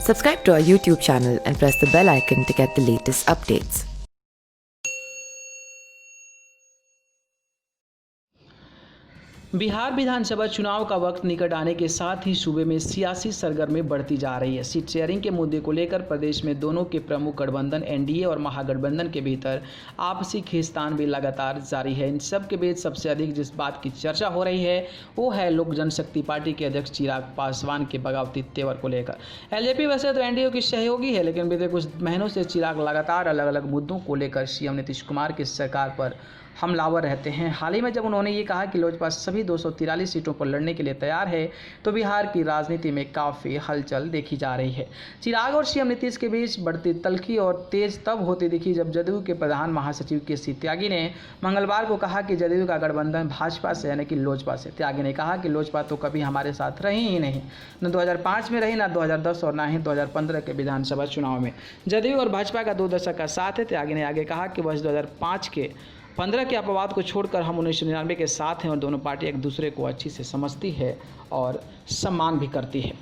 Subscribe to our YouTube channel and press the bell icon to get the latest updates. Bihar विधानसभा चुनाव का वक्त निकट आने के साथ ही सूबे में सियासी सरगर्मी बढ़ती जा रही है। सीट शेयरिंग के मुद्दे को लेकर प्रदेश में दोनों के प्रमुख गठबंधन एनडीए और महागठबंधन के भीतर आपसी खींचतान भी लगातार जारी है। इन सब के बीच सबसे अधिक जिस बात की चर्चा हो रही है वो है लोक जनशक्ति पार्टी के अध्यक्ष चिराग पासवान के बगावती तेवर को लेकर। एलजेपी वैसे तो एनडीए की सहयोगी है, लेकिन बीते कुछ महीनों से चिराग लगातार अलग अलग मुद्दों को लेकर सीएम नीतीश कुमार की सरकार पर हमलावर रहते हैं। हाल ही में जब उन्होंने ये कहा कि लोजपा सभी 243 सीटों पर लड़ने के लिए तैयार है, तो बिहार की राजनीति में काफ़ी हलचल देखी जा रही है। चिराग और सीएम नीतीश के बीच बढ़ती तल्खी और तेज तब होती दिखी जब जदयू के प्रधान महासचिव के.सी. त्यागी ने मंगलवार को कहा कि जदयू का गठबंधन भाजपा से यानी कि लोजपा से। त्यागी ने कहा कि लोजपा तो कभी हमारे साथ रही ही नहीं, न 2005 में रही, न 2010 और न ही 2015 के विधानसभा चुनाव में। जदयू और भाजपा का 2 दशक का साथ है। त्यागी ने आगे कहा कि वर्ष 2005 के 15 के अपवाद को छोड़कर हम 1999 के साथ हैं और दोनों पार्टी एक दूसरे को अच्छी से समझती है और सम्मान भी करती है।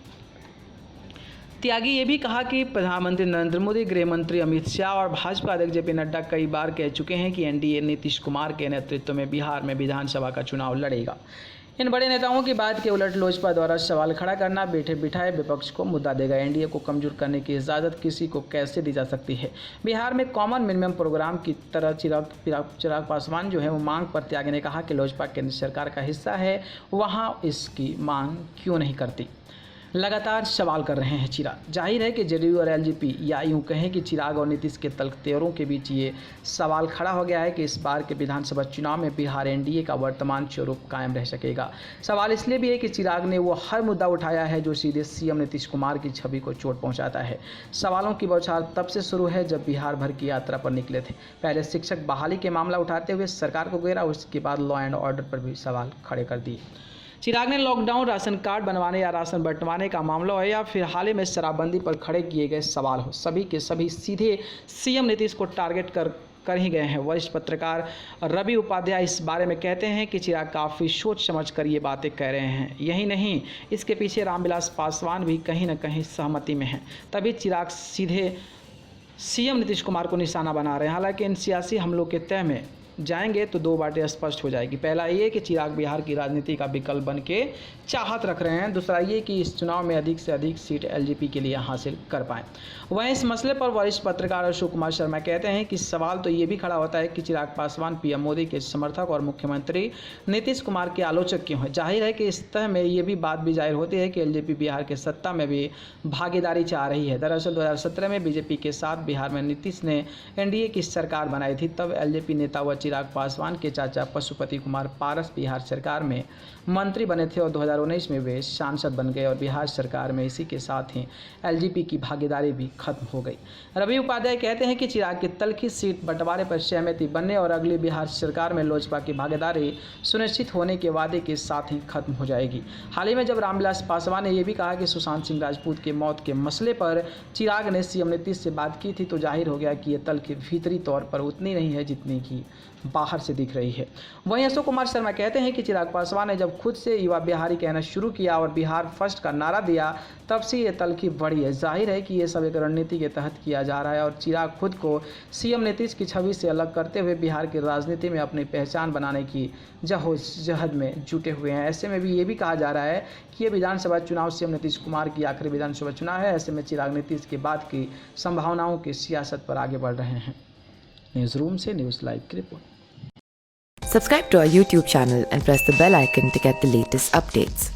त्यागी ये भी कहा कि प्रधानमंत्री नरेंद्र मोदी, गृह मंत्री अमित शाह और भाजपा अध्यक्ष जेपी नड्डा कई बार कह चुके हैं कि एनडीए नीतीश कुमार के नेतृत्व में बिहार में विधानसभा का चुनाव लड़ेगा। इन बड़े नेताओं की बात के उलट लोजपा द्वारा सवाल खड़ा करना बैठे बिठाए विपक्ष को मुद्दा देगा। एनडीए को कमजोर करने की इजाज़त किसी को कैसे दी जा सकती है। बिहार में कॉमन मिनिमम प्रोग्राम की तरह चिराग पासवान जो है वो मांग पर त्यागी ने कहा कि लोजपा केंद्र सरकार का हिस्सा है, वहाँ इसकी मांग क्यों नहीं करती। लगातार सवाल कर रहे हैं चिराग। जाहिर है कि जदयू और एलजेपी या यूँ कहें कि चिराग और नीतीश के तलख्तेरों के बीच ये सवाल खड़ा हो गया है कि इस बार के विधानसभा चुनाव में बिहार एनडीए का वर्तमान स्वरूप कायम रह सकेगा। सवाल इसलिए भी है कि चिराग ने वो हर मुद्दा उठाया है जो सीधे सीएम नीतीश कुमार की छवि को चोट पहुंचाता है। सवालों की बौछार तब से शुरू है जब बिहार भर की यात्रा पर निकले थे। पहले शिक्षक बहाली के मामला उठाते हुए सरकार को घेरा, उसके बाद लॉ एंड ऑर्डर पर भी सवाल खड़े कर दिए। चिराग ने लॉकडाउन, राशन कार्ड बनवाने या राशन बंटवाने का मामला हो या फिर हाल ही में शराबबंदी पर खड़े किए गए सवाल हो, सभी के सभी सीधे सीएम नीतीश को टारगेट कर ही गए हैं। वरिष्ठ पत्रकार रवि उपाध्याय इस बारे में कहते हैं कि चिराग काफ़ी सोच समझ कर ये बातें कह रहे हैं। यही नहीं, इसके पीछे रामविलास पासवान भी कहीं न कहीं सहमति में हैं। तभी चिराग सीधे सीएम नीतीश कुमार को निशाना बना रहे हैं। हालांकि इन सियासी हमलों के तय में जाएंगे तो 2 बातें स्पष्ट हो जाएगी। पहला ये कि चिराग बिहार की राजनीति का विकल्प बन के चाहत रख रहे हैं। दूसरा ये कि इस चुनाव में अधिक से अधिक सीट एलजेपी के लिए हासिल कर पाएँ। वहीं इस मसले पर वरिष्ठ पत्रकार अशोक कुमार शर्मा कहते हैं कि सवाल तो ये भी खड़ा होता है कि चिराग पासवान पीएम मोदी के समर्थक और मुख्यमंत्री नीतीश कुमार के आलोचक क्यों हैं। जाहिर है कि इस तह में ये भी बात भी जाहिर होती है कि एलजेपी बिहार के सत्ता में भी भागीदारी चाह रही है। दरअसल 2017 में बीजेपी के साथ बिहार में नीतीश ने एनडीए की सरकार बनाई थी। तब एलजेपी नेता व चिराग पासवान के चाचा पशुपति कुमार पारस बिहार सरकार में मंत्री बने थे और 2019 में वे सांसद बन गए और बिहार सरकार में इसी के साथ ही एलजेपी की भागीदारी भी खत्म हो गई। रवि उपाध्याय कहते हैं कि चिराग की तल्खी सीट बंटवारे पर सहमति बनने और अगली बिहार सरकार में लोजपा की भागीदारी सुनिश्चित होने के वादे के साथ ही खत्म हो जाएगी। हाल ही में जब रामविलास पासवान ने यह भी कहा कि सुशांत सिंह राजपूत के मौत के मसले पर चिराग ने सीएम नीतीश से बात की थी, तो जाहिर हो गया कि ये तल्खी भीतरी तौर पर उतनी नहीं है जितनी की बाहर से दिख रही है। वहीं अशोक कुमार शर्मा कहते हैं कि चिराग पासवान ने जब खुद से युवा बिहारी कहना शुरू किया और बिहार फर्स्ट का नारा दिया, तब से ये तल्खी बढ़ी है। जाहिर है कि ये सब एक रणनीति के तहत किया जा रहा है और चिराग खुद को सीएम नीतीश की छवि से अलग करते हुए बिहार की राजनीति में अपनी पहचान बनाने की जद्दोजहद में जुटे हुए हैं। ऐसे में भी ये भी कहा जा रहा है कि ये विधानसभा चुनाव सीएम नीतीश कुमार की आखिरी विधानसभा चुनाव है। ऐसे में चिराग नीतीश के बाद की संभावनाओं की सियासत पर आगे बढ़ रहे हैं। न्यूज़ रूम से न्यूज़ लाइव की report. Subscribe to our YouTube channel and press the bell icon to get the latest updates.